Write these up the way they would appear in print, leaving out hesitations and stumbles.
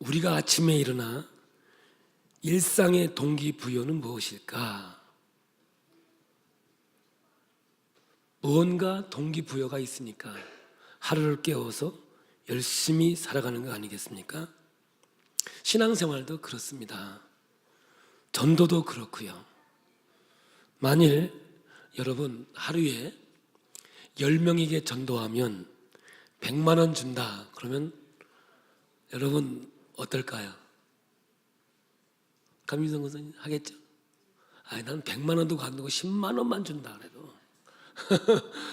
우리가 아침에 일어나 일상의 동기부여는 무엇일까? 무언가 동기부여가 있으니까 하루를 깨워서 열심히 살아가는 거 아니겠습니까? 신앙생활도 그렇습니다. 전도도 그렇고요. 만일 여러분 하루에 10명에게 전도하면 100만 원 준다 그러면 여러분 어떨까요? 감민성 선생님 하겠죠? 난 100만 원도 안 되고 10만 원만 준다 그래도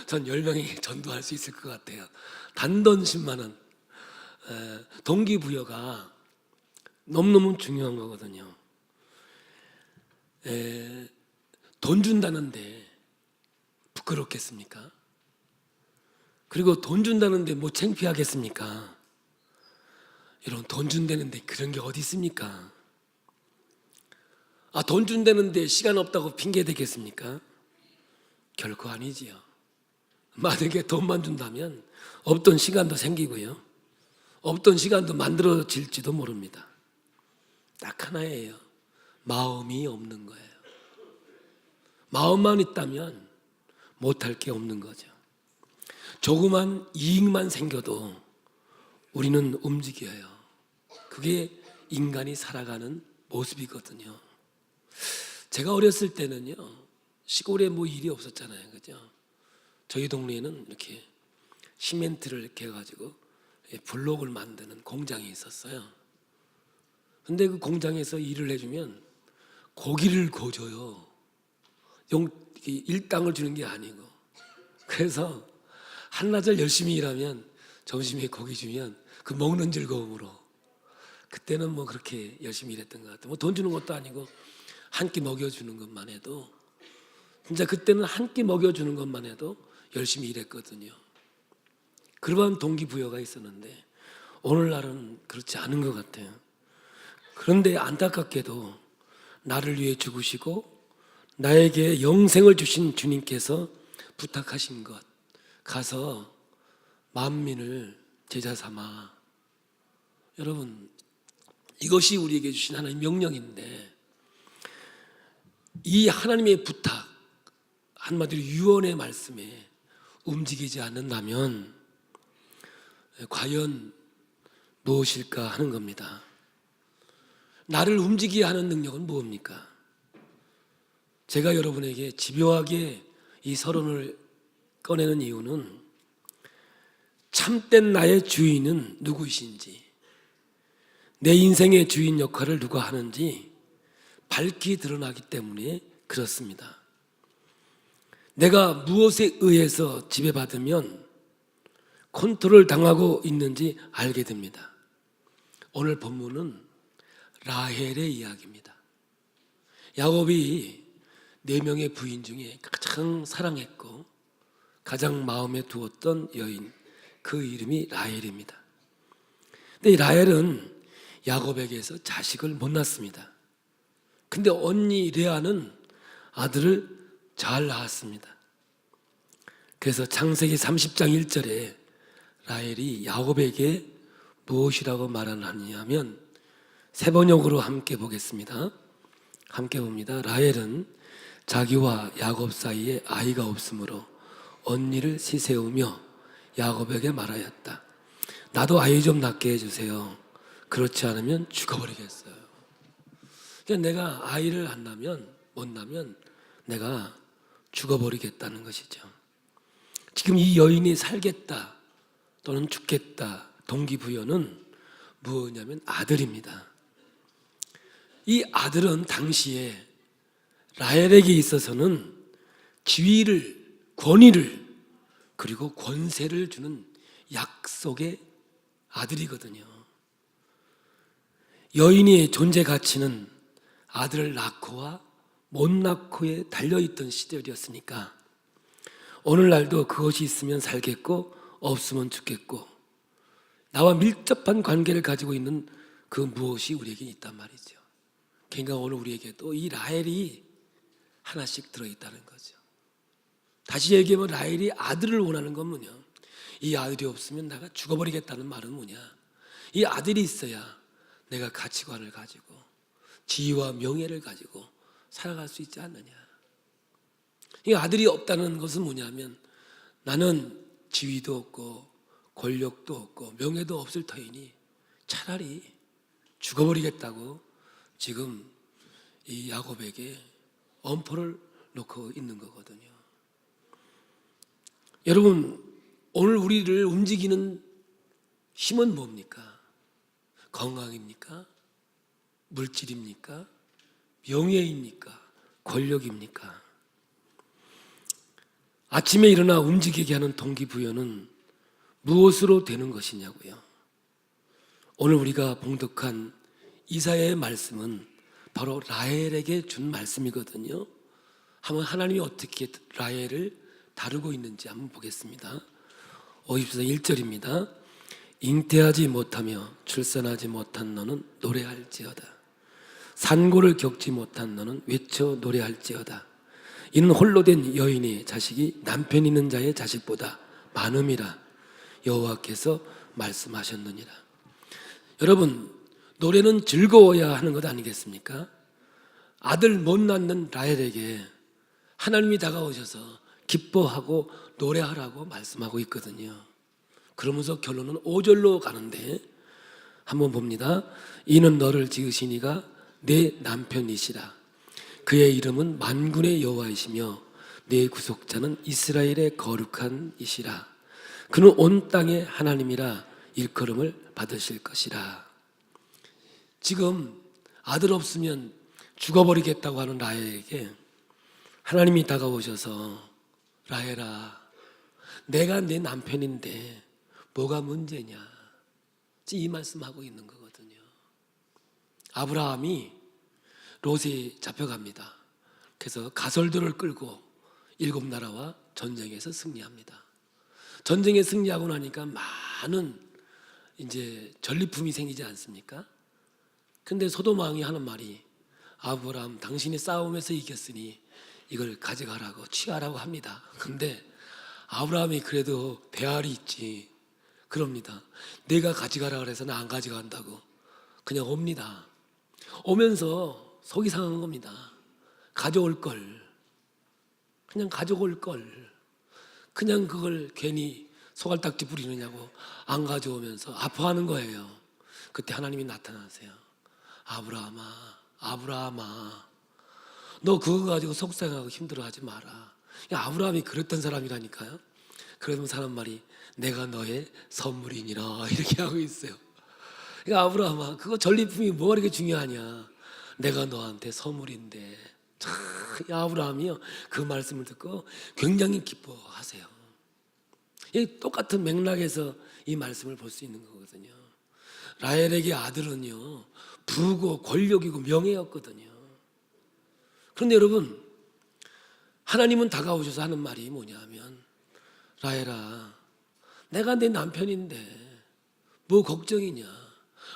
전 10명에게 전도할 수 있을 것 같아요. 단돈 10만 원. 동기부여가 너무너무 중요한 거거든요. 돈 준다는데 부끄럽겠습니까? 그리고 돈 준다는데 뭐 창피하겠습니까? 여러분 돈 준다는데 그런 게 어디 있습니까? 돈 준다는데 시간 없다고 핑계 대겠습니까? 결코 아니지요. 만약에 돈만 준다면 없던 시간도 생기고요. 없던 시간도 만들어질지도 모릅니다. 딱 하나예요. 마음이 없는 거예요. 마음만 있다면 못할 게 없는 거죠. 조그만 이익만 생겨도 우리는 움직여요. 그게 인간이 살아가는 모습이거든요. 제가 어렸을 때는요, 시골에 뭐 일이 없었잖아요. 그죠? 저희 동네에는 이렇게 시멘트를 이렇게 해가지고 블록을 만드는 공장이 있었어요. 근데 그 공장에서 일을 해주면 고기를 구워줘요. 일당을 주는 게 아니고. 그래서 한나절 열심히 일하면 점심에 고기 주면 그 먹는 즐거움으로 그때는 뭐 그렇게 열심히 일했던 것 같아요. 뭐 돈 주는 것도 아니고 한 끼 먹여주는 것만 해도 진짜 그때는 한 끼 먹여주는 것만 해도 열심히 일했거든요. 그러한 동기부여가 있었는데 오늘날은 그렇지 않은 것 같아요. 그런데 안타깝게도 나를 위해 죽으시고 나에게 영생을 주신 주님께서 부탁하신 것, 가서 만민을 제자 삼아. 여러분, 이것이 우리에게 주신 하나님의 명령인데 이 하나님의 부탁, 한마디로 유언의 말씀에 움직이지 않는다면 과연 무엇일까 하는 겁니다. 나를 움직이게 하는 능력은 무엇입니까? 제가 여러분에게 집요하게 이 서론을 꺼내는 이유는 참된 나의 주인은 누구이신지, 내 인생의 주인 역할을 누가 하는지 밝히 드러나기 때문에 그렇습니다. 내가 무엇에 의해서 지배받으면 컨트롤 당하고 있는지 알게 됩니다. 오늘 본문은 라헬의 이야기입니다. 야곱이 4명의 부인 중에 가장 사랑했고 가장 마음에 두었던 여인, 그 이름이 라헬입니다. 근데 이 라헬은 야곱에게서 자식을 못 낳습니다. 근데 언니 레아는 아들을 잘 낳았습니다. 그래서 창세기 30장 1절에 라헬이 야곱에게 무엇이라고 말하느냐면 세 번역으로 함께 보겠습니다. 함께 봅니다. 라헬은 자기와 야곱 사이에 아이가 없으므로 언니를 시세우며 야곱에게 말하였다. 나도 아이 좀 낳게 해주세요. 그렇지 않으면 죽어버리겠어요. 그러니까 내가 아이를 안 낳으면, 못 낳으면 내가 죽어버리겠다는 것이죠. 지금 이 여인이 살겠다 또는 죽겠다 동기부여는 무엇이냐면 아들입니다. 이 아들은 당시에 라헬에게 있어서는 지위를, 권위를, 그리고 권세를 주는 약속의 아들이거든요. 여인의 존재 가치는 아들을 낳고와 못 낳고에 달려있던 시절이었으니까 오늘날도 그것이 있으면 살겠고 없으면 죽겠고 나와 밀접한 관계를 가지고 있는 그 무엇이 우리에게 있단 말이죠. 그러니까 오늘 우리에게도 이 라헬이 하나씩 들어있다는 거죠. 다시 얘기하면 라헬이 아들을 원하는 건 뭐냐? 이 아들이 없으면 내가 죽어버리겠다는 말은 뭐냐? 이 아들이 있어야 내가 가치관을 가지고 지위와 명예를 가지고 살아갈 수 있지 않느냐. 이 아들이 없다는 것은 뭐냐면 나는 지위도 없고 권력도 없고 명예도 없을 터이니 차라리 죽어버리겠다고 지금 이 야곱에게 엄포를 놓고 있는 거거든요. 여러분, 오늘 우리를 움직이는 힘은 뭡니까? 건강입니까? 물질입니까? 명예입니까? 권력입니까? 아침에 일어나 움직이게 하는 동기부여는 무엇으로 되는 것이냐고요. 오늘 우리가 봉독한 이사야의 말씀은 바로 라헬에게 준 말씀이거든요. 한번 하나님이 어떻게 라헬을 다루고 있는지 한번 보겠습니다. 50절 1절입니다. 잉태하지 못하며 출산하지 못한 너는 노래할지어다. 산고를 겪지 못한 너는 외쳐 노래할지어다. 이는 홀로 된 여인의 자식이 남편 있는 자의 자식보다 많음이라 여호와께서 말씀하셨느니라. 여러분, 노래는 즐거워야 하는 것 아니겠습니까? 아들 못 낳는 라헬에게 하나님이 다가오셔서 기뻐하고 노래하라고 말씀하고 있거든요. 그러면서 결론은 5절로 가는데 한번 봅니다. 이는 너를 지으시니가 내 남편이시라. 그의 이름은 만군의 여호와이시며 내 구속자는 이스라엘의 거룩한 이시라. 그는 온 땅의 하나님이라 일컬음을 받으실 것이라. 지금 아들 없으면 죽어버리겠다고 하는 라헬에게 하나님이 다가오셔서 라헬아, 내가 내 남편인데 뭐가 문제냐, 이 말씀하고 있는 거거든요. 아브라함이 롯에 잡혀갑니다. 그래서 가솔들을 끌고 7나라와 전쟁에서 승리합니다. 전쟁에 승리하고 나니까 많은 이제 전리품이 생기지 않습니까? 근데 소돔 왕이 하는 말이 아브라함, 당신이 싸움에서 이겼으니 이걸 가져가라고 취하라고 합니다. 근데 아브라함이 그래도 배알이 있지. 그럽니다. 내가 가져가라 그래서 나 안 가져간다고 그냥 옵니다. 오면서 속이 상한 겁니다. 가져올 걸, 그냥 가져올 걸, 그냥 그걸 괜히 소갈딱지 부리느냐고 안 가져오면서 아파하는 거예요. 그때 하나님이 나타나세요. 아브라함아, 아브라함아, 너 그거 가지고 속상하고 힘들어하지 마라. 아브라함이 그랬던 사람이라니까요. 그러면 사람 말이 내가 너의 선물이니라 이렇게 하고 있어요. 그러니까 아브라함아, 그거 전리품이 뭐가 이렇게 중요하냐? 내가 너한테 선물인데. 참, 아브라함이요, 그 말씀을 듣고 굉장히 기뻐하세요. 이 똑같은 맥락에서 이 말씀을 볼 수 있는 거거든요. 라헬에게 아들은요, 부고 권력이고 명예였거든요. 그런데 여러분, 하나님은 다가오셔서 하는 말이 뭐냐면, 라헬아, 내가 내 남편인데 뭐 걱정이냐?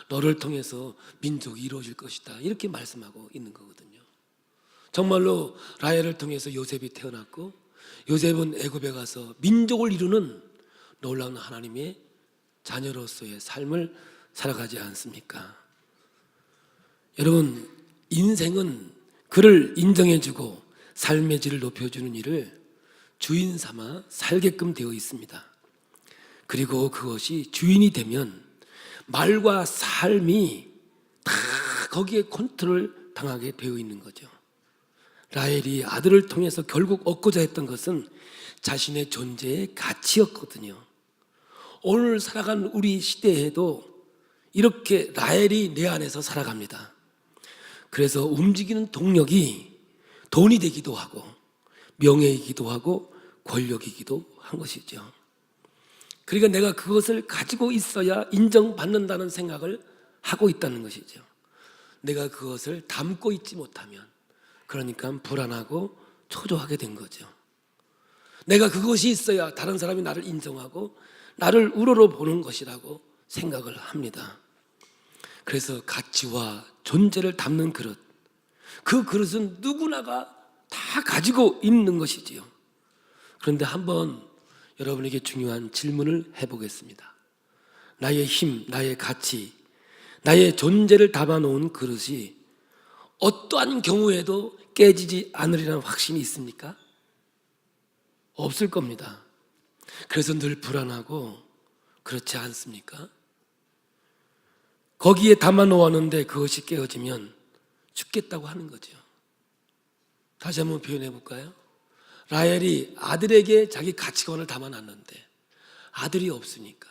너를 통해서 민족이 이루어질 것이다. 이렇게 말씀하고 있는 거거든요. 정말로 라헬을 통해서 요셉이 태어났고, 요셉은 애굽에 가서 민족을 이루는 놀라운 하나님의 자녀로서의 삶을 살아가지 않습니까? 여러분, 인생은 그를 인정해주고 삶의 질을 높여주는 일을 주인 삼아 살게끔 되어 있습니다. 그리고 그것이 주인이 되면 말과 삶이 다 거기에 컨트롤 당하게 되어 있는 거죠. 라헬이 아들을 통해서 결국 얻고자 했던 것은 자신의 존재의 가치였거든요. 오늘 살아가는 우리 시대에도 이렇게 라헬이 내 안에서 살아갑니다. 그래서 움직이는 동력이 돈이 되기도 하고 명예이기도 하고 권력이기도 한 것이죠. 그러니까 내가 그것을 가지고 있어야 인정받는다는 생각을 하고 있다는 것이죠. 내가 그것을 담고 있지 못하면, 그러니까 불안하고 초조하게 된 거죠. 내가 그것이 있어야 다른 사람이 나를 인정하고 나를 우러러 보는 것이라고 생각을 합니다. 그래서 가치와 존재를 담는 그릇, 그 그릇은 누구나가 다 가지고 있는 것이지요. 그런데 한번 여러분에게 중요한 질문을 해보겠습니다. 나의 힘, 나의 가치, 나의 존재를 담아놓은 그릇이 어떠한 경우에도 깨지지 않으리라는 확신이 있습니까? 없을 겁니다. 그래서 늘 불안하고 그렇지 않습니까? 거기에 담아놓았는데 그것이 깨어지면 죽겠다고 하는 거죠. 다시 한번 표현해 볼까요? 라헬이 아들에게 자기 가치관을 담아놨는데 아들이 없으니까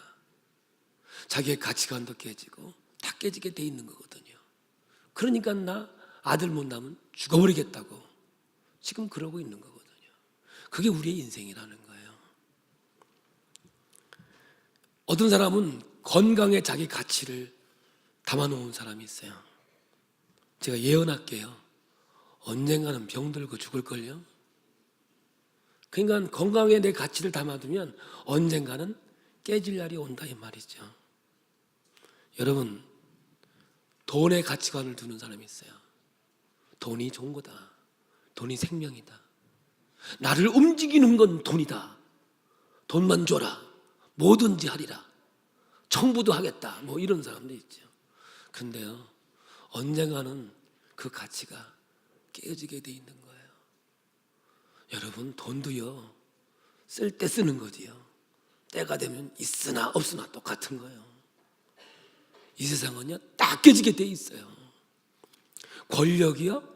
자기의 가치관도 깨지고 다 깨지게 돼 있는 거거든요. 그러니까 나 아들 못 낳으면 죽어버리겠다고 지금 그러고 있는 거거든요. 그게 우리의 인생이라는 거예요. 어떤 사람은 건강에 자기 가치를 담아놓은 사람이 있어요. 제가 예언할게요. 언젠가는 병들고 죽을걸요. 그러니까 건강에 내 가치를 담아두면 언젠가는 깨질 날이 온다 이 말이죠. 여러분, 돈에 가치관을 두는 사람이 있어요. 돈이 좋은 거다. 돈이 생명이다. 나를 움직이는 건 돈이다. 돈만 줘라. 뭐든지 하리라. 청부도 하겠다. 뭐 이런 사람도 있죠. 근데요, 언젠가는 그 가치가 깨어지게 돼 있는 거예요. 여러분, 돈도요, 쓸 때 쓰는 거지요. 때가 되면 있으나 없으나 똑같은 거예요. 이 세상은요, 딱 깨지게 돼 있어요. 권력이요?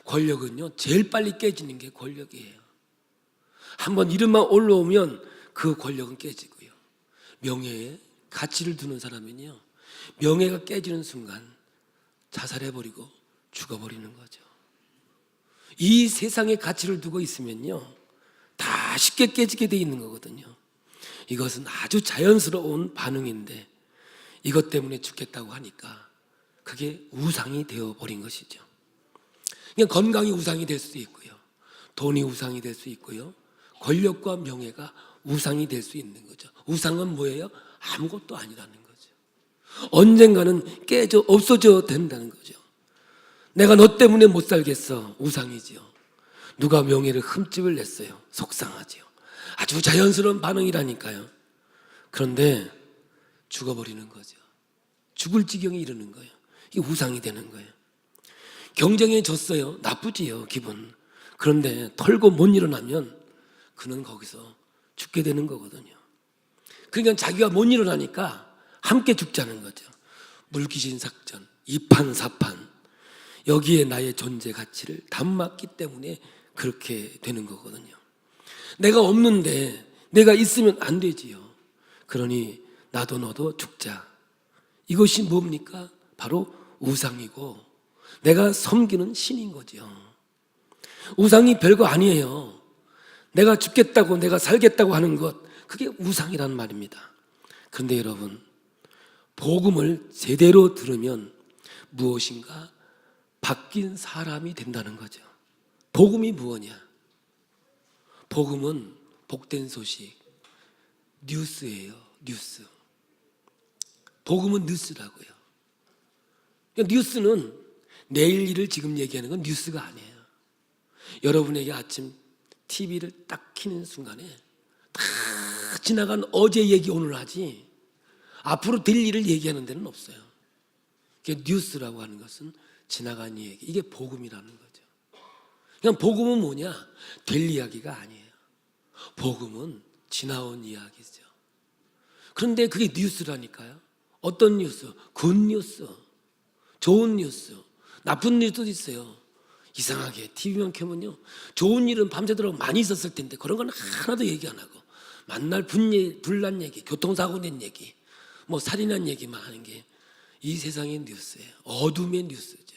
권력은요, 제일 빨리 깨지는 게 권력이에요. 한번 이름만 올라오면 그 권력은 깨지고요. 명예에 가치를 두는 사람은요, 명예가 깨지는 순간 자살해버리고 죽어버리는 거죠. 이 세상에 가치를 두고 있으면요, 다 쉽게 깨지게 돼 있는 거거든요. 이것은 아주 자연스러운 반응인데 이것 때문에 죽겠다고 하니까 그게 우상이 되어버린 것이죠. 그냥 건강이 우상이 될 수도 있고요, 돈이 우상이 될 수 있고요, 권력과 명예가 우상이 될 수 있는 거죠. 우상은 뭐예요? 아무것도 아니라는 거죠. 언젠가는 깨져 없어져 된다는 거죠. 내가 너 때문에 못 살겠어. 우상이지요. 누가 명예를 흠집을 냈어요. 속상하지요. 아주 자연스러운 반응이라니까요. 그런데 죽어버리는 거죠. 죽을 지경에 이르는 거예요. 이게 우상이 되는 거예요. 경쟁에 졌어요. 나쁘지요, 기분. 그런데 털고 못 일어나면 그는 거기서 죽게 되는 거거든요. 그러니까 자기가 못 일어나니까 함께 죽자는 거죠. 물귀신 작전, 이판사판. 여기에 나의 존재 가치를 담았기 때문에 그렇게 되는 거거든요. 내가 없는데 내가 있으면 안 되지요. 그러니 나도 너도 죽자. 이것이 뭡니까? 바로 우상이고 내가 섬기는 신인 거죠. 우상이 별거 아니에요. 내가 죽겠다고 내가 살겠다고 하는 것, 그게 우상이란 말입니다. 그런데 여러분, 복음을 제대로 들으면 무엇인가 바뀐 사람이 된다는 거죠. 복음이 무엇이냐? 복음은 복된 소식, 뉴스예요. 뉴스. 복음은 뉴스라고요. 뉴스는 내일 일을 지금 얘기하는 건 뉴스가 아니에요. 여러분에게 아침 TV를 딱 켜는 순간에 다 지나간 어제 얘기 오늘 하지 앞으로 될 일을 얘기하는 데는 없어요. 뉴스라고 하는 것은 지나간 얘기, 이게 복음이라는 거죠. 그냥 복음은 뭐냐? 될 이야기가 아니에요. 복음은 지나온 이야기죠. 그런데 그게 뉴스라니까요. 어떤 뉴스? 굿뉴스, 좋은 뉴스, 나쁜 뉴스도 있어요. 이상하게 TV만 켜면요, 좋은 일은 밤새도록 많이 있었을 텐데 그런 건 하나도 얘기 안 하고 만날 불난 얘기, 교통사고 낸 얘기, 뭐 살인한 얘기만 하는 게 이 세상의 뉴스예요. 어둠의 뉴스죠.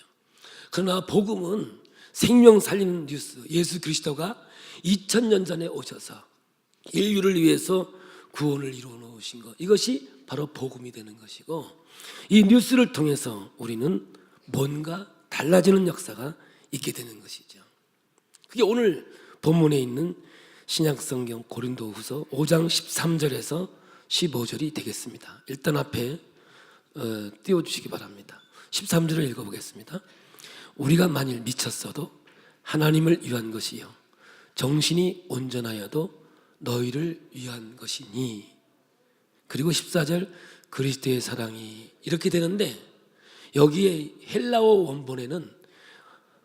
그러나 복음은 생명 살리는 뉴스. 예수 그리스도가 2000년 전에 오셔서 인류를 위해서 구원을 이루어 놓으신 것, 이것이 바로 복음이 되는 것이고, 이 뉴스를 통해서 우리는 뭔가 달라지는 역사가 있게 되는 것이죠. 그게 오늘 본문에 있는 신약성경 고린도후서 5장 13절에서 15절이 되겠습니다. 일단 앞에 띄워주시기 바랍니다. 13절을 읽어보겠습니다. 우리가 만일 미쳤어도 하나님을 위한 것이요 정신이 온전하여도 너희를 위한 것이니. 그리고 14절, 그리스도의 사랑이 이렇게 되는데, 여기에 헬라어 원본에는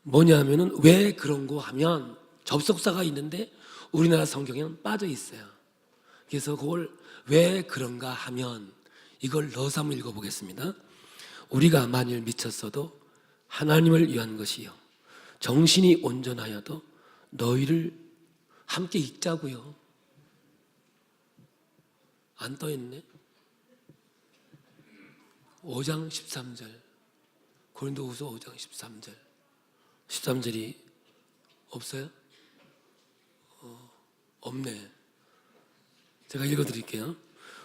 뭐냐면은 왜 그런 거 하면 접속사가 있는데 우리나라 성경에는 빠져 있어요. 그래서 그걸 왜 그런가 하면 이걸 넣어서 한번 읽어보겠습니다. 우리가 만일 미쳤어도 하나님을 위한 것이요 정신이 온전하여도 너희를, 함께 읽자고요. 안 떠있네. 5장 13절, 고린도후서 5장 13절. 13절이 없어요? 없네. 제가 읽어드릴게요.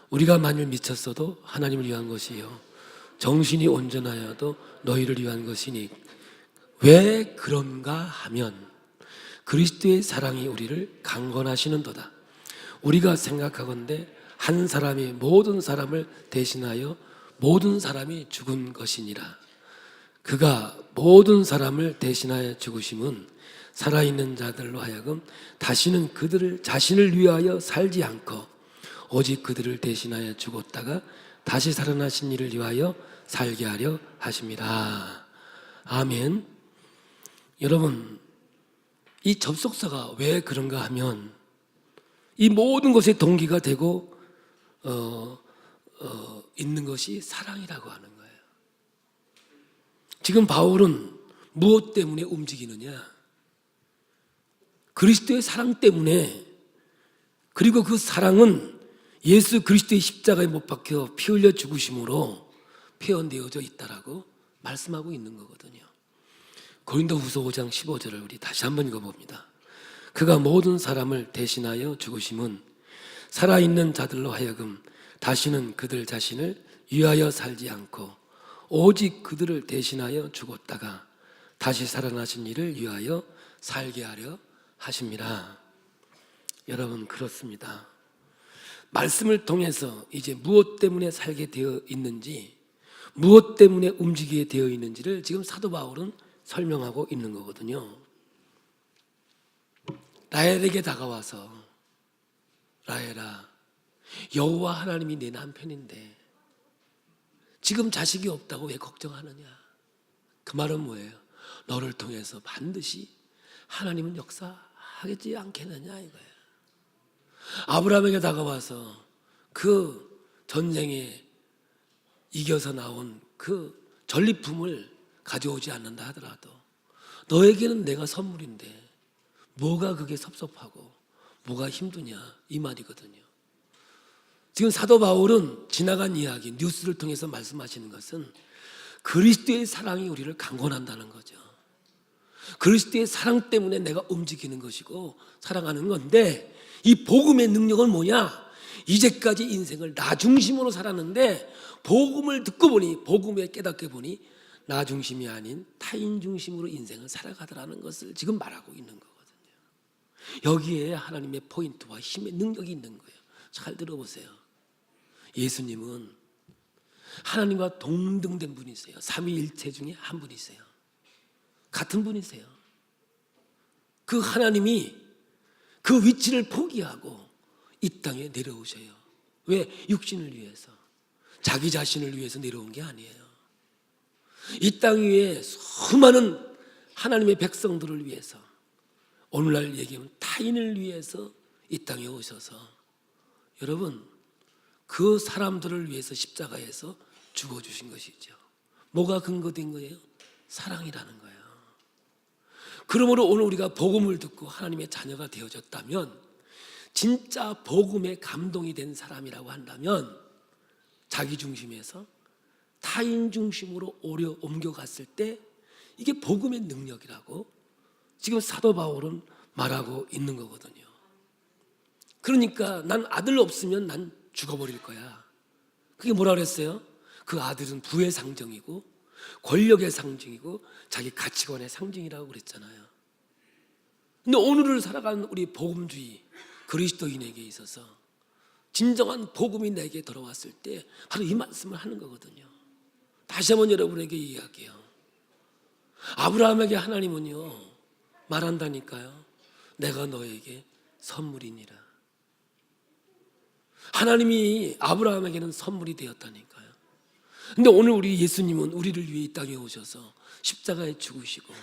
우리가 만일 미쳤어도 하나님을 위한 것이요 정신이 온전하여도 너희를 위한 것이니 왜 그런가 하면 그리스도의 사랑이 우리를 강건하시는도다. 우리가 생각하건대 한 사람이 모든 사람을 대신하여 모든 사람이 죽은 것이니라. 그가 모든 사람을 대신하여 죽으심은 살아있는 자들로 하여금 다시는 그들을 자신을 위하여 살지 않고 오직 그들을 대신하여 죽었다가 다시 살아나신 이를 위하여 살게 하려 하심이라. 아멘. 여러분, 이 접속사가 왜 그런가 하면 이 모든 것의 동기가 되고 있는 것이 사랑이라고 하는 거예요. 지금 바울은 무엇 때문에 움직이느냐? 그리스도의 사랑 때문에. 그리고 그 사랑은 예수 그리스도의 십자가에 못 박혀 피 흘려 죽으심으로 표현되어져 있다라고 말씀하고 있는 거거든요. 고린도후서 5장 15절을 우리 다시 한번 읽어봅니다. 그가 모든 사람을 대신하여 죽으심은 살아있는 자들로 하여금 다시는 그들 자신을 위하여 살지 않고 오직 그들을 대신하여 죽었다가 다시 살아나신 이를 위하여 살게 하려 하심이라. 여러분, 그렇습니다. 말씀을 통해서 이제 무엇 때문에 살게 되어 있는지, 무엇 때문에 움직이게 되어 있는지를 지금 사도 바울은 설명하고 있는 거거든요. 라헬에게 다가와서 라헬아, 여호와 하나님이 내 남편인데 지금 자식이 없다고 왜 걱정하느냐? 그 말은 뭐예요? 너를 통해서 반드시 하나님은 역사하겠지 않겠느냐 이거예요. 아브라함에게 다가와서 그 전쟁에 이겨서 나온 그 전리품을 가져오지 않는다 하더라도 너에게는 내가 선물인데 뭐가 그게 섭섭하고 뭐가 힘드냐 이 말이거든요. 지금 사도 바울은 지나간 이야기, 뉴스를 통해서 말씀하시는 것은 그리스도의 사랑이 우리를 강권한다는 거죠. 그리스도의 사랑 때문에 내가 움직이는 것이고 사랑하는 건데, 이 복음의 능력은 뭐냐? 이제까지 인생을 나 중심으로 살았는데 복음을 듣고 보니, 복음에 깨닫게 보니 나 중심이 아닌 타인 중심으로 인생을 살아가더라는 것을 지금 말하고 있는 거거든요. 여기에 하나님의 포인트와 힘의 능력이 있는 거예요. 잘 들어보세요. 예수님은 하나님과 동등된 분이세요. 삼위일체 중에 한 분이세요. 같은 분이세요. 그 하나님이 그 위치를 포기하고 이 땅에 내려오셔요. 왜? 육신을 위해서, 자기 자신을 위해서 내려온 게 아니에요. 이 땅 위에 수많은 하나님의 백성들을 위해서, 오늘날 얘기하면 타인을 위해서 이 땅에 오셔서 여러분 그 사람들을 위해서 십자가에서 죽어주신 것이죠. 뭐가 근거된 거예요? 사랑이라는 거예요. 그러므로 오늘 우리가 복음을 듣고 하나님의 자녀가 되어졌다면, 진짜 복음에 감동이 된 사람이라고 한다면 자기 중심에서 타인 중심으로 옮겨갔을 때 이게 복음의 능력이라고 지금 사도 바울은 말하고 있는 거거든요. 그러니까 난 아들 없으면 난 죽어버릴 거야. 그게 뭐라 그랬어요? 그 아들은 부의 상징이고 권력의 상징이고 자기 가치관의 상징이라고 그랬잖아요. 근데 오늘을 살아가는 우리 복음주의 그리스도인에게 있어서 진정한 복음이 내게 들어왔을 때 바로 이 말씀을 하는 거거든요. 다시 한번 여러분에게 이야기해요. 아브라함에게 하나님은요 말한다니까요. 내가 너에게 선물이니라. 하나님이 아브라함에게는 선물이 되었다니까요. 근데 오늘 우리 예수님은 우리를 위해 이 땅에 오셔서 십자가에 죽으시고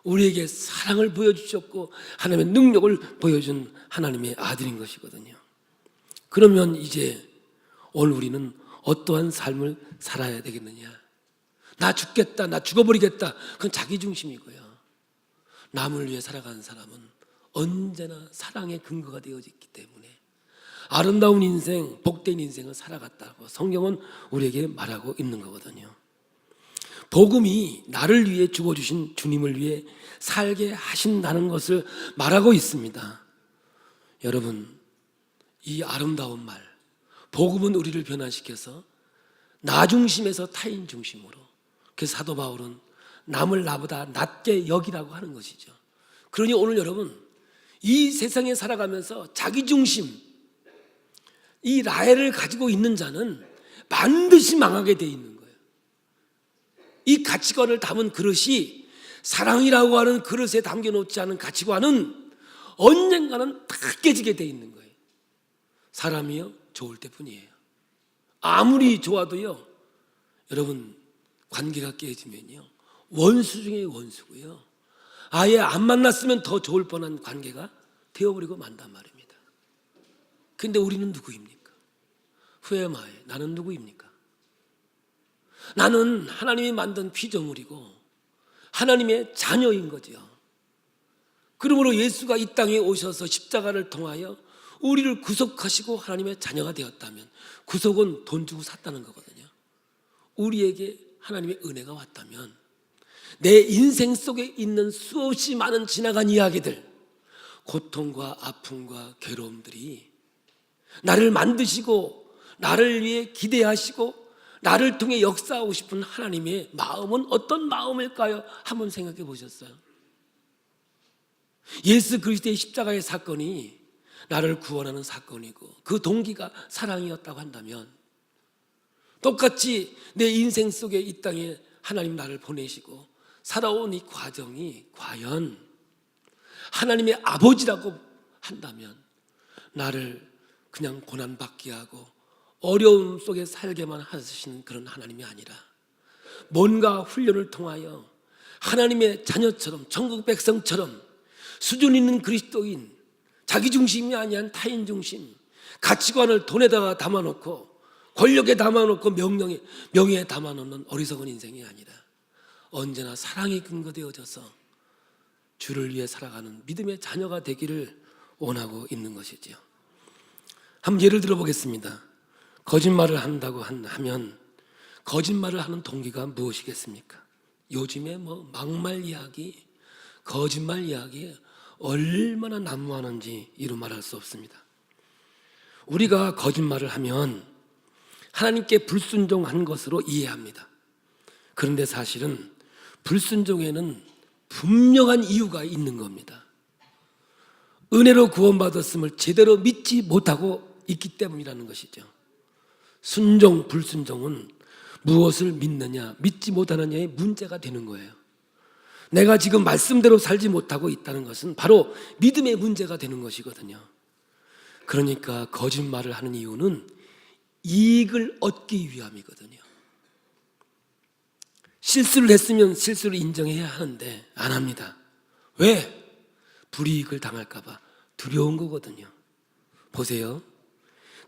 우리에게 사랑을 보여주셨고 하나님의 능력을 보여준 하나님의 아들인 것이거든요. 그러면 이제 오늘 우리는 어떠한 삶을 살아야 되겠느냐? 나 죽겠다, 나 죽어버리겠다. 그건 자기중심이고요. 남을 위해 살아가는 사람은 언제나 사랑의 근거가 되어져 있기 때문에 아름다운 인생, 복된 인생을 살아갔다고 성경은 우리에게 말하고 있는 거거든요. 복음이 나를 위해 죽어주신 주님을 위해 살게 하신다는 것을 말하고 있습니다. 여러분, 이 아름다운 말, 복음은 우리를 변화시켜서 나 중심에서 타인 중심으로, 그래서 사도 바울은 남을 나보다 낮게 여기라고 하는 것이죠. 그러니 오늘 여러분, 이 세상에 살아가면서 자기 중심, 이 라헬을 가지고 있는 자는 반드시 망하게 돼 있는 거예요. 이 가치관을 담은 그릇이 사랑이라고 하는 그릇에 담겨놓지 않은 가치관은 언젠가는 다 깨지게 돼 있는 거예요. 사람이요, 좋을 때뿐이에요. 아무리 좋아도요, 여러분 관계가 깨지면요 원수 중에 원수고요, 아예 안 만났으면 더 좋을 뻔한 관계가 되어버리고 만단 말입니다. 근데 우리는 누구입니까? Who am I? 나는 누구입니까? 나는 하나님이 만든 피조물이고 하나님의 자녀인 거죠. 그러므로 예수가 이 땅에 오셔서 십자가를 통하여 우리를 구속하시고 하나님의 자녀가 되었다면, 구속은 돈 주고 샀다는 거거든요. 우리에게 하나님의 은혜가 왔다면 내 인생 속에 있는 수없이 많은 지나간 이야기들, 고통과 아픔과 괴로움들이 나를 만드시고 나를 위해 기대하시고 나를 통해 역사하고 싶은 하나님의 마음은 어떤 마음일까요? 한번 생각해 보셨어요? 예수 그리스도의 십자가의 사건이 나를 구원하는 사건이고 그 동기가 사랑이었다고 한다면, 똑같이 내 인생 속에 이 땅에 하나님 나를 보내시고 살아온 이 과정이 과연 하나님의 아버지라고 한다면 나를 그냥 고난받게 하고 어려움 속에 살게만 하시는 그런 하나님이 아니라 뭔가 훈련을 통하여 하나님의 자녀처럼, 천국 백성처럼 수준 있는 그리스도인, 자기 중심이 아니한 타인 중심, 가치관을 돈에다가 담아놓고 권력에 담아놓고 명예에 담아놓는 어리석은 인생이 아니라 언제나 사랑이 근거되어져서 주를 위해 살아가는 믿음의 자녀가 되기를 원하고 있는 것이지요. 한번 예를 들어보겠습니다. 거짓말을 한다고 하면 거짓말을 하는 동기가 무엇이겠습니까? 요즘에 막말 이야기, 거짓말 이야기 얼마나 난무하는지 이루 말할 수 없습니다. 우리가 거짓말을 하면 하나님께 불순종한 것으로 이해합니다. 그런데 사실은 불순종에는 분명한 이유가 있는 겁니다. 은혜로 구원받았음을 제대로 믿지 못하고 있기 때문이라는 것이죠. 순종, 불순종은 무엇을 믿느냐, 믿지 못하느냐의 문제가 되는 거예요. 내가 지금 말씀대로 살지 못하고 있다는 것은 바로 믿음의 문제가 되는 것이거든요. 그러니까 거짓말을 하는 이유는 이익을 얻기 위함이거든요. 실수를 했으면 실수를 인정해야 하는데 안 합니다. 왜? 불이익을 당할까 봐 두려운 거거든요. 보세요.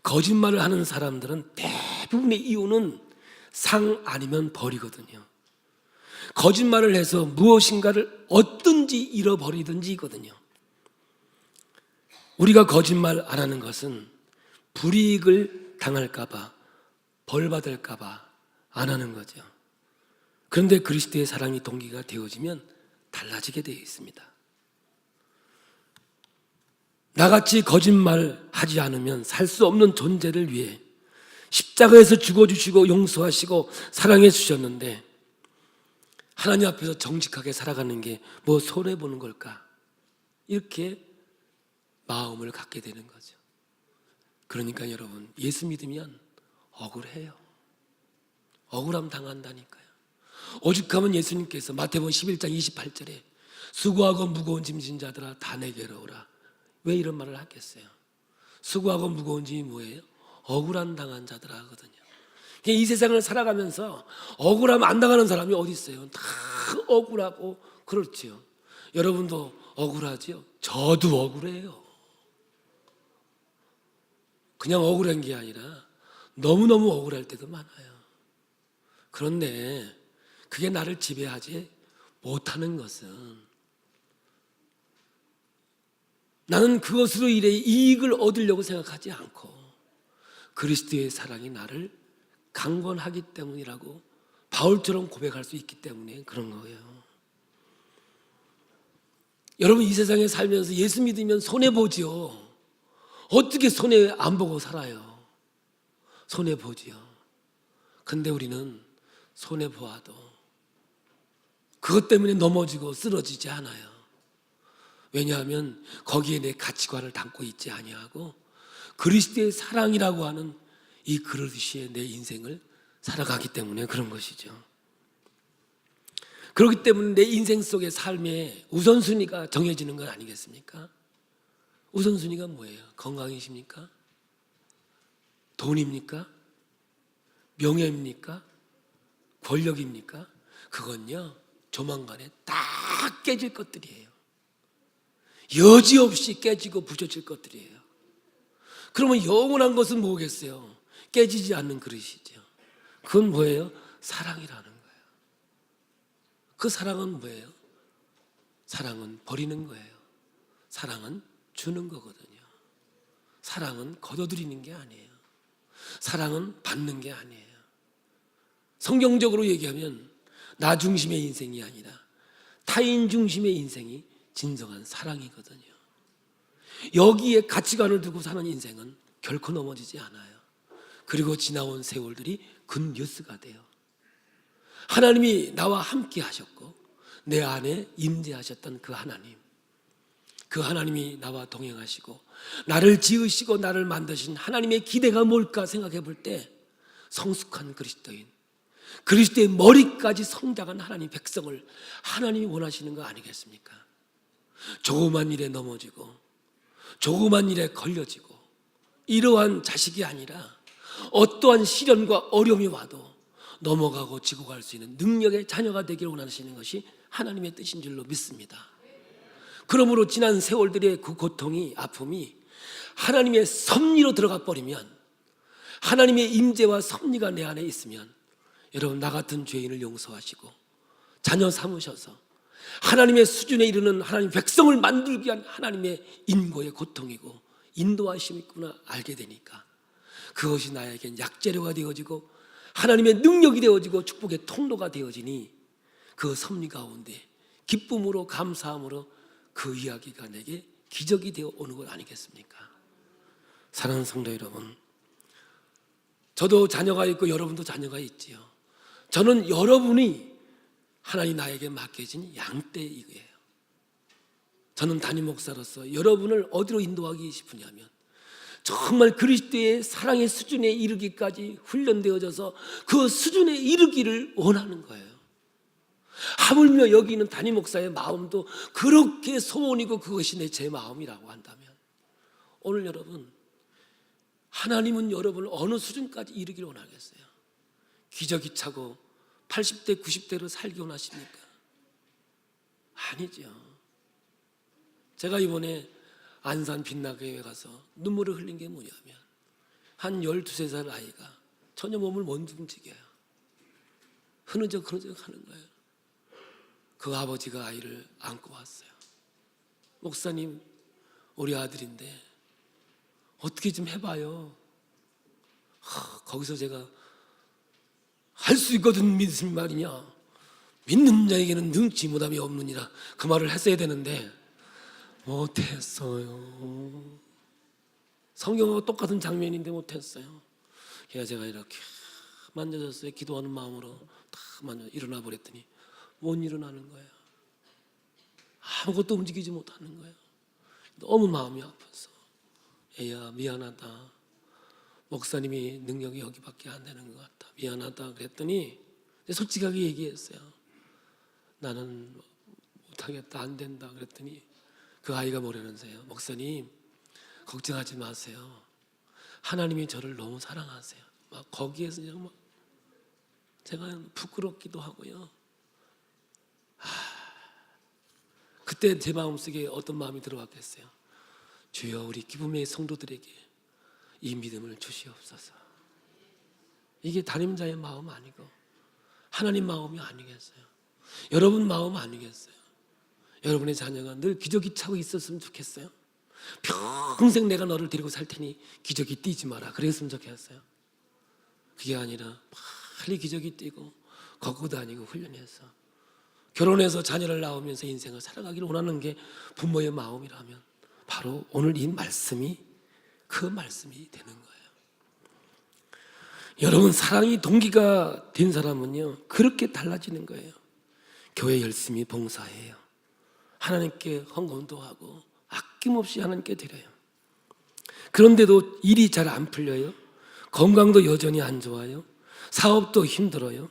거짓말을 하는 사람들은 대부분의 이유는 상 아니면 벌이거든요. 거짓말을 해서 무엇인가를 얻든지 잃어버리든지거든요. 우리가 거짓말 안 하는 것은 불이익을 당할까 봐, 벌 받을까 봐 안 하는 거죠. 그런데 그리스도의 사랑이 동기가 되어지면 달라지게 되어 있습니다. 나같이 거짓말하지 않으면 살 수 없는 존재를 위해 십자가에서 죽어주시고 용서하시고 사랑해 주셨는데 하나님 앞에서 정직하게 살아가는 게 뭐 손해보는 걸까? 이렇게 마음을 갖게 되는 거죠. 그러니까 여러분, 예수 믿으면 억울해요. 억울함 당한다니까요. 오죽하면 예수님께서 마태복음 11장 28절에 수고하고 무거운 짐진 자들아 다 내게로 오라, 왜 이런 말을 하겠어요? 수고하고 무거운 짐이 뭐예요? 억울한 당한 자들아 하거든요. 이 세상을 살아가면서 억울하면 안 당하는 사람이 어디 있어요? 다 억울하고 그렇지요. 여러분도 억울하지요? 저도 억울해요. 그냥 억울한 게 아니라 너무너무 억울할 때도 많아요. 그런데 그게 나를 지배하지 못하는 것은 나는 그것으로 인해 이익을 얻으려고 생각하지 않고 그리스도의 사랑이 나를 강권하기 때문이라고 바울처럼 고백할 수 있기 때문에 그런 거예요. 여러분 이 세상에 살면서 예수 믿으면 손해보지요. 어떻게 손해 안 보고 살아요? 손해보지요. 근데 우리는 손해보아도 그것 때문에 넘어지고 쓰러지지 않아요. 왜냐하면 거기에 내 가치관을 담고 있지 아니하고 그리스도의 사랑이라고 하는 이 그릇이 내 인생을 살아가기 때문에 그런 것이죠. 그렇기 때문에 내 인생 속의 삶의 우선순위가 정해지는 건 아니겠습니까? 우선순위가 뭐예요? 건강이십니까? 돈입니까? 명예입니까? 권력입니까? 그건요 조만간에 다 깨질 것들이에요. 여지없이 깨지고 부서질 것들이에요. 그러면 영원한 것은 뭐겠어요? 깨지지 않는 그릇이죠. 그건 뭐예요? 사랑이라는 거예요. 그 사랑은 뭐예요? 사랑은 버리는 거예요. 사랑은 주는 거거든요. 사랑은 거둬들이는 게 아니에요. 사랑은 받는 게 아니에요. 성경적으로 얘기하면 나 중심의 인생이 아니라 타인 중심의 인생이 진정한 사랑이거든요. 여기에 가치관을 두고 사는 인생은 결코 넘어지지 않아요. 그리고 지나온 세월들이 굿뉴스가 돼요. 하나님이 나와 함께 하셨고 내 안에 임재하셨던 그 하나님, 그 하나님이 나와 동행하시고 나를 지으시고 나를 만드신 하나님의 기대가 뭘까 생각해 볼 때 성숙한 그리스도인, 그리스도의 머리까지 성장한 하나님 백성을 하나님이 원하시는 거 아니겠습니까? 조그만 일에 넘어지고 조그만 일에 걸려지고 이러한 자식이 아니라 어떠한 시련과 어려움이 와도 넘어가고 지고 갈 수 있는 능력의 자녀가 되기를 원하시는 것이 하나님의 뜻인 줄로 믿습니다. 그러므로 지난 세월들의 그 고통이, 아픔이 하나님의 섭리로 들어가 버리면, 하나님의 임재와 섭리가 내 안에 있으면 여러분 나 같은 죄인을 용서하시고 자녀 삼으셔서 하나님의 수준에 이르는 하나님 백성을 만들기 위한 하나님의 인고의 고통이고 인도하심이 있구나 알게 되니까 그것이 나에겐 약재료가 되어지고 하나님의 능력이 되어지고 축복의 통로가 되어지니 그 섭리 가운데 기쁨으로 감사함으로 그 이야기가 내게 기적이 되어 오는 것 아니겠습니까? 사랑하는 성도 여러분, 저도 자녀가 있고 여러분도 자녀가 있지요. 저는 여러분이 하나님 나에게 맡겨진 양떼이고요. 저는 담임 목사로서 여러분을 어디로 인도하기 싶으냐면 정말 그리스도의 사랑의 수준에 이르기까지 훈련되어져서 그 수준에 이르기를 원하는 거예요. 하물며 여기 있는 담임 목사의 마음도 그렇게 소원이고 그것이 제 마음이라고 한다면 오늘 여러분, 하나님은 여러분을 어느 수준까지 이르기를 원하겠어요? 기저귀 차고 80대 90대로 살기 원하십니까? 아니죠. 제가 이번에 안산 빛나교회에 가서 눈물을 흘린 게 뭐냐면 한 12살 아이가 전혀 몸을 못 움직여요. 흐느적 하는 거예요. 그 아버지가 아이를 안고 왔어요. 목사님, 우리 아들인데 어떻게 좀 해봐요. 거기서 제가 할 수 있거든 믿으신 말이냐, 믿는 자에게는 능치 못함이 없느니라, 그 말을 했어야 되는데 못했어요. 성경하고 똑같은 장면인데 못했어요. 그래서 제가 이렇게 만져줬어요. 기도하는 마음으로 딱 만져 일어나 버렸더니 못 일어나는 거예요. 아무것도 움직이지 못하는 거예요. 너무 마음이 아파서 애야 미안하다, 목사님이 능력이 여기밖에 안 되는 것 같다, 미안하다 그랬더니 솔직하게 얘기했어요. 나는 못하겠다, 안 된다 그랬더니 그 아이가 뭐라는세요? 목사님, 걱정하지 마세요. 하나님이 저를 너무 사랑하세요. 막 거기에서 그냥 막 제가 부끄럽기도 하고요. 그때 제 마음속에 어떤 마음이 들어왔겠어요. 주여, 우리 기쁨의 성도들에게 이 믿음을 주시옵소서. 이게 담임자의 마음 아니고 하나님 마음이 아니겠어요? 여러분 마음 아니겠어요? 여러분의 자녀가 늘 기저귀 차고 있었으면 좋겠어요? 평생 내가 너를 데리고 살 테니 기저귀 띄지 마라 그랬으면 좋겠어요? 그게 아니라 빨리 기저귀 띄고 걷고 다니고 훈련해서 결혼해서 자녀를 낳으면서 인생을 살아가기를 원하는 게 부모의 마음이라면 바로 오늘 이 말씀이 그 말씀이 되는 거예요. 여러분, 사랑이 동기가 된 사람은요 그렇게 달라지는 거예요. 교회 열심히 봉사해요. 하나님께 헌금도 하고 아낌없이 하나님께 드려요. 그런데도 일이 잘 안 풀려요. 건강도 여전히 안 좋아요. 사업도 힘들어요.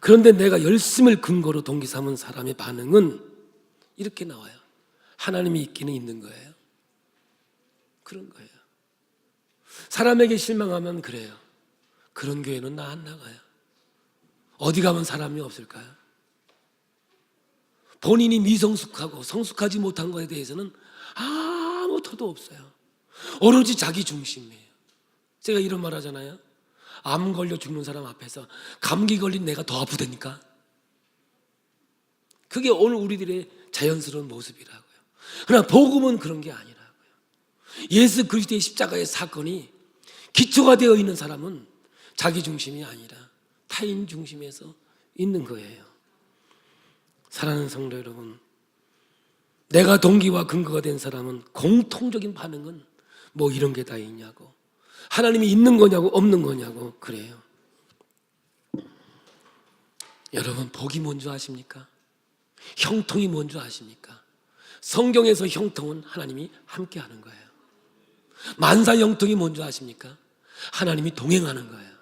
그런데 내가 열심을 근거로 동기 삼은 사람의 반응은 이렇게 나와요. 하나님이 있기는 있는 거예요. 그런 거예요. 사람에게 실망하면 그래요. 그런 교회는 나 안 나가요. 어디 가면 사람이 없을까요? 본인이 미성숙하고 성숙하지 못한 것에 대해서는 아무 터도 없어요. 오로지 자기 중심이에요. 제가 이런 말 하잖아요. 암 걸려 죽는 사람 앞에서 감기 걸린 내가 더 아프다니까. 그게 오늘 우리들의 자연스러운 모습이라고요. 그러나 복음은 그런 게 아니라고요. 예수 그리스도의 십자가의 사건이 기초가 되어 있는 사람은 자기 중심이 아니라 타인 중심에서 있는 거예요. 사랑하는 성도 여러분, 내가 동기와 근거가 된 사람은 공통적인 반응은 뭐 이런 게 다 있냐고, 하나님이 있는 거냐고 없는 거냐고 그래요. 여러분, 복이 뭔지 아십니까? 형통이 뭔지 아십니까? 성경에서 형통은 하나님이 함께 하는 거예요. 만사 형통이 뭔지 아십니까? 하나님이 동행하는 거예요.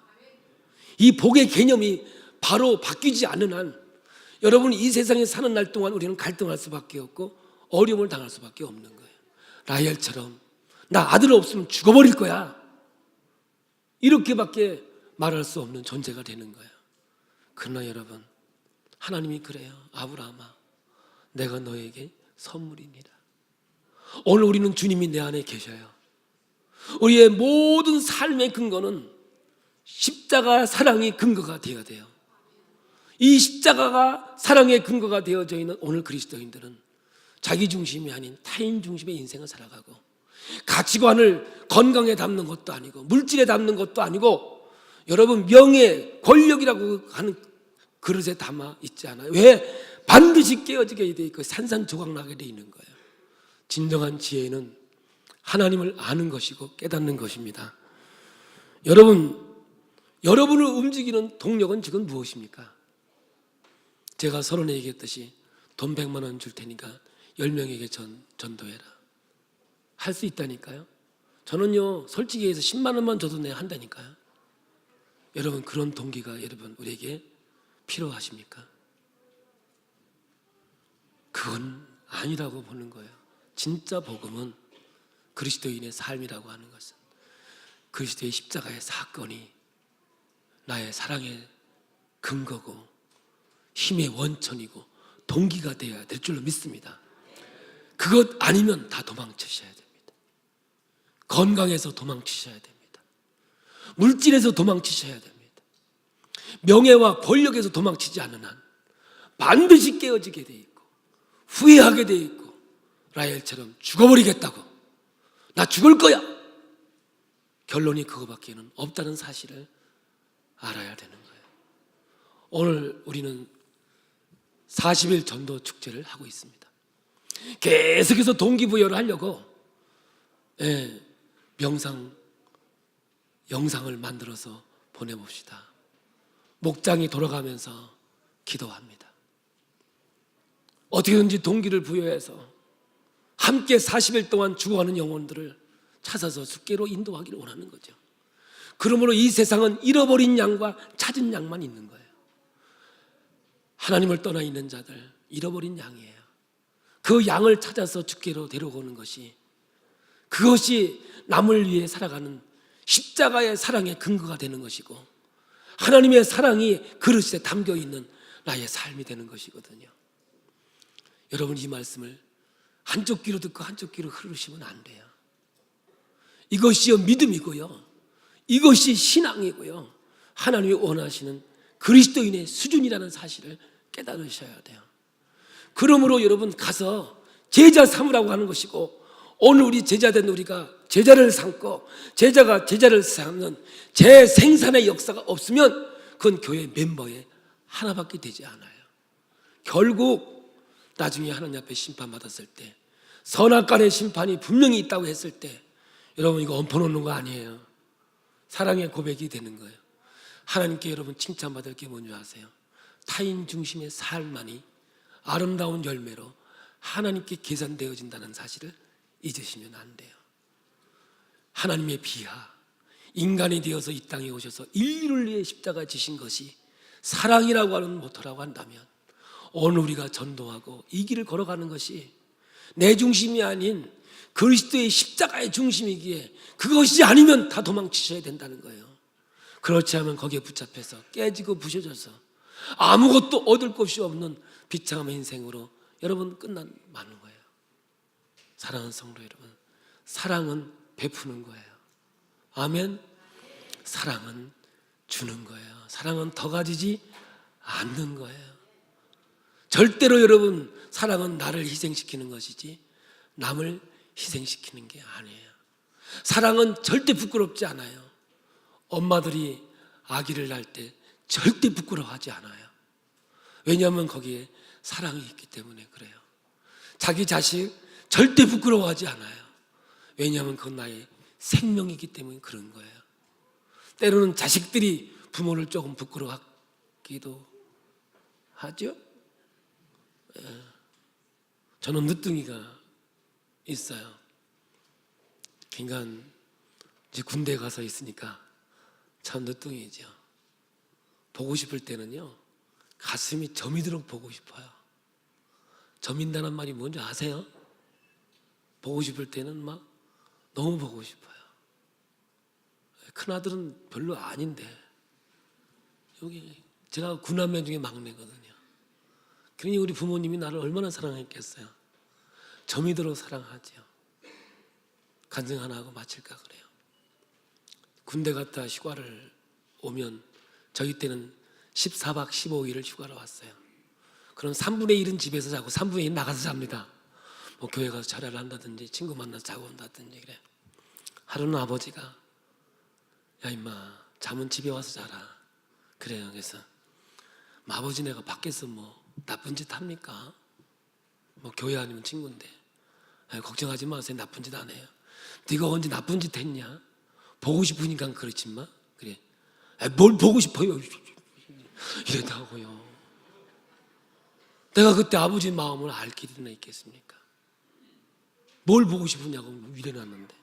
이 복의 개념이 바로 바뀌지 않는 한 여러분이 이 세상에 사는 날 동안 우리는 갈등할 수밖에 없고 어려움을 당할 수밖에 없는 거예요. 라헬처럼 나 아들 없으면 죽어버릴 거야, 이렇게밖에 말할 수 없는 존재가 되는 거예요. 그러나 여러분, 하나님이 그래요. 아브라함아, 내가 너에게 선물이니라. 오늘 우리는 주님이 내 안에 계셔요. 우리의 모든 삶의 근거는 십자가 사랑의 근거가 되어야 돼요. 이 십자가가 사랑의 근거가 되어져 있는 오늘 그리스도인들은 자기 중심이 아닌 타인 중심의 인생을 살아가고, 가치관을 건강에 담는 것도 아니고 물질에 담는 것도 아니고 여러분 명예, 권력이라고 하는 그릇에 담아 있지 않아요. 왜? 반드시 깨어지게 돼 있고 산산조각나게 돼 있는 거예요. 진정한 지혜는 하나님을 아는 것이고 깨닫는 것입니다. 여러분을 움직이는 동력은 지금 무엇입니까? 제가 서론에 얘기했듯이 돈 100만 원 줄 테니까 10명에게 전도해라. 할 수 있다니까요. 저는요 솔직히 해서 10만 원만 줘도 내가 한다니까요. 여러분, 그런 동기가 여러분 우리에게 필요하십니까? 그건 아니라고 보는 거예요. 진짜 복음은 그리스도인의 삶이라고 하는 것은 그리스도의 십자가의 사건이 나의 사랑의 근거고 힘의 원천이고 동기가 되어야 될 줄로 믿습니다. 그것 아니면 다 도망치셔야 됩니다. 건강에서 도망치셔야 됩니다. 물질에서 도망치셔야 됩니다. 명예와 권력에서 도망치지 않는 한 반드시 깨어지게 돼 있고 후회하게 돼 있고 라헬처럼 죽어버리겠다고, 나 죽을 거야, 결론이 그거밖에는 없다는 사실을 알아야 되는 거예요. 오늘 우리는 40일 전도 축제를 하고 있습니다. 계속해서 동기부여를 하려고 명상 영상을 만들어서 보내봅시다. 목장이 돌아가면서 기도합니다. 어떻게든지 동기를 부여해서 함께 40일 동안 죽어가는 영혼들을 찾아서 죽게로 인도하기를 원하는 거죠. 그러므로 이 세상은 잃어버린 양과 찾은 양만 있는 거예요. 하나님을 떠나 있는 자들, 잃어버린 양이에요. 그 양을 찾아서 죽게로 데려오는 것이 그것이 남을 위해 살아가는 십자가의 사랑의 근거가 되는 것이고, 하나님의 사랑이 그릇에 담겨 있는 나의 삶이 되는 것이거든요. 여러분, 이 말씀을 한쪽 귀로 듣고 한쪽 귀로 흐르시면 안 돼요. 이것이요 믿음이고요, 이것이 신앙이고요, 하나님이 원하시는 그리스도인의 수준이라는 사실을 깨달으셔야 돼요. 그러므로 여러분, 가서 제자 삼으라고 하는 것이고, 오늘 우리 제자된 우리가 제자를 삼고 제자가 제자를 삼는 재생산의 역사가 없으면 그건 교회 멤버의 하나밖에 되지 않아요. 결국 나중에 하나님 앞에 심판받았을 때, 선악간의 심판이 분명히 있다고 했을 때, 여러분 이거 엎어놓는 거 아니에요. 사랑의 고백이 되는 거예요. 하나님께 여러분 칭찬받을 게 뭔지 아세요? 타인 중심의 삶만이 아름다운 열매로 하나님께 계산되어진다는 사실을 잊으시면 안 돼요. 하나님의 비하, 인간이 되어서 이 땅에 오셔서 인류를 위해 십자가 지신 것이 사랑이라고 하는 모토라고 한다면, 오늘 우리가 전도하고 이 길을 걸어가는 것이 내 중심이 아닌 그리스도의 십자가의 중심이기에, 그것이 아니면 다 도망치셔야 된다는 거예요. 그렇지 않으면 거기에 붙잡혀서 깨지고 부셔져서 아무것도 얻을 것이 없는 비참한 인생으로 여러분 끝난 많은 거예요. 사랑하는 성도 여러분, 사랑은 베푸는 거예요. 아멘. 사랑은 주는 거예요. 사랑은 더 가지지 않는 거예요. 절대로 여러분, 사랑은 나를 희생시키는 것이지 남을 희생시키는 게 아니에요. 사랑은 절대 부끄럽지 않아요. 엄마들이 아기를 낳을 때 절대 부끄러워하지 않아요. 왜냐하면 거기에 사랑이 있기 때문에 그래요. 자기 자식 절대 부끄러워하지 않아요. 왜냐하면 그건 나의 생명이기 때문에 그런 거예요. 때로는 자식들이 부모를 조금 부끄러워하기도 하죠. 저는 늦둥이가 있어요. 그러니까 이제 군대 가서 있으니까 참 늦둥이죠. 보고 싶을 때는요, 가슴이 저미도록 보고 싶어요. 저민다는 말이 뭔지 아세요? 보고 싶을 때는 막 너무 보고 싶어요. 큰아들은 별로 아닌데, 여기 제가 구남매 중에 막내거든요. 그러니 우리 부모님이 나를 얼마나 사랑했겠어요. 저미도록 사랑하죠. 간증 하나 하고 마칠까 그래요. 군대 갔다 휴가를 오면, 저희 때는 14박 15일을 휴가를 왔어요. 그럼 3분의 1은 집에서 자고 3분의 1은 나가서 잡니다. 뭐 교회 가서 차례를 한다든지 친구 만나서 자고 온다든지 그래. 하루는 아버지가, 야 임마, 잠은 집에 와서 자라. 그래요. 그래서 아버지 내가 밖에서 뭐 나쁜 짓 합니까? 뭐 교회 아니면 친구인데. 걱정하지 마세요. 나쁜 짓 안 해요. 네가 언제 나쁜 짓 했냐? 보고 싶으니까 그렇지만 그래. 뭘 보고 싶어요? 이랬다고요. 내가 그때 아버지 마음을 알 길이나 있겠습니까? 뭘 보고 싶으냐고 이래놨는데,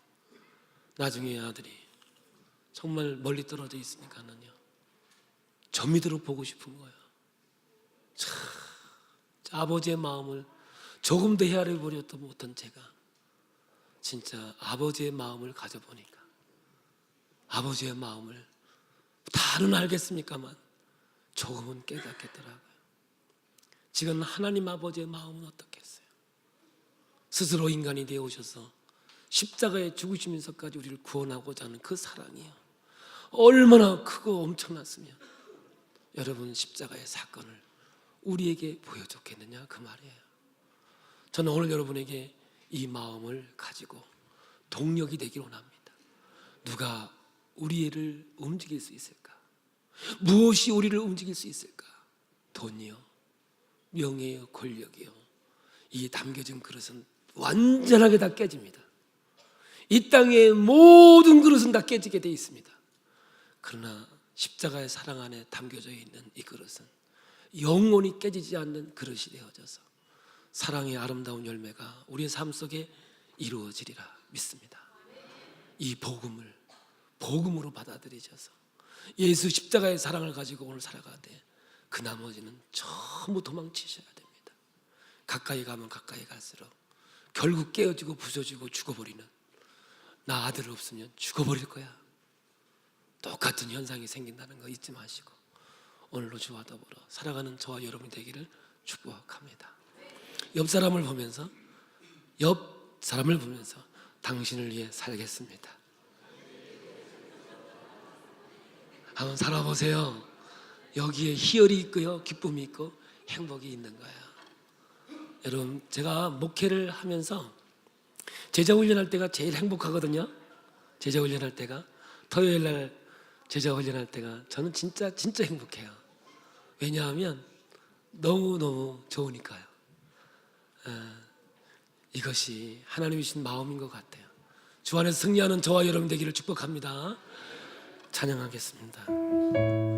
나중에 아들이 정말 멀리 떨어져 있으니까는요, 저미도록 보고 싶은 거예요. 참, 아버지의 마음을 조금 더 헤아려 보려도 못한 제가 진짜 아버지의 마음을 가져보니까, 아버지의 마음을 다는 알겠습니까만 조금은 깨닫겠더라고요. 지금 하나님 아버지의 마음은 어떻겠어요? 스스로 인간이 되어 오셔서 십자가에 죽으시면서까지 우리를 구원하고자 하는 그 사랑이요, 얼마나 크고 엄청났으면 여러분 십자가의 사건을 우리에게 보여줬겠느냐 그 말이에요. 저는 오늘 여러분에게 이 마음을 가지고 동력이 되기를 원합니다. 누가 우리를 움직일 수 있을까? 무엇이 우리를 움직일 수 있을까? 돈이요, 명예요, 권력이요, 이 담겨진 그릇은 완전하게 다 깨집니다. 이 땅의 모든 그릇은 다 깨지게 돼 있습니다. 그러나 십자가의 사랑 안에 담겨져 있는 이 그릇은 영원히 깨지지 않는 그릇이 되어져서 사랑의 아름다운 열매가 우리의 삶 속에 이루어지리라 믿습니다. 이 복음으로 받아들이셔서 예수 십자가의 사랑을 가지고 오늘 살아가되, 그 나머지는 전부 도망치셔야 됩니다. 가까이 가면 가까이 갈수록 결국 깨어지고 부서지고 죽어버리는 나 아들 없으면 죽어버릴 거야. 똑같은 현상이 생긴다는 거 잊지 마시고 오늘로 주와 더불어 살아가는 저와 여러분이 되기를 축복합니다. 옆 사람을 보면서 당신을 위해 살겠습니다. 한번 살아보세요. 여기에 희열이 있고요, 기쁨이 있고 행복이 있는 거예요. 여러분, 제가 목회를 하면서 제자 훈련할 때가 제일 행복하거든요. 제자 훈련할 때가, 토요일 날 제자 훈련할 때가 저는 진짜 행복해요. 왜냐하면 너무너무 좋으니까요. 이것이 하나님이 주신 마음인 것 같아요. 주 안에서 승리하는 저와 여러분 되기를 축복합니다. 찬양하겠습니다.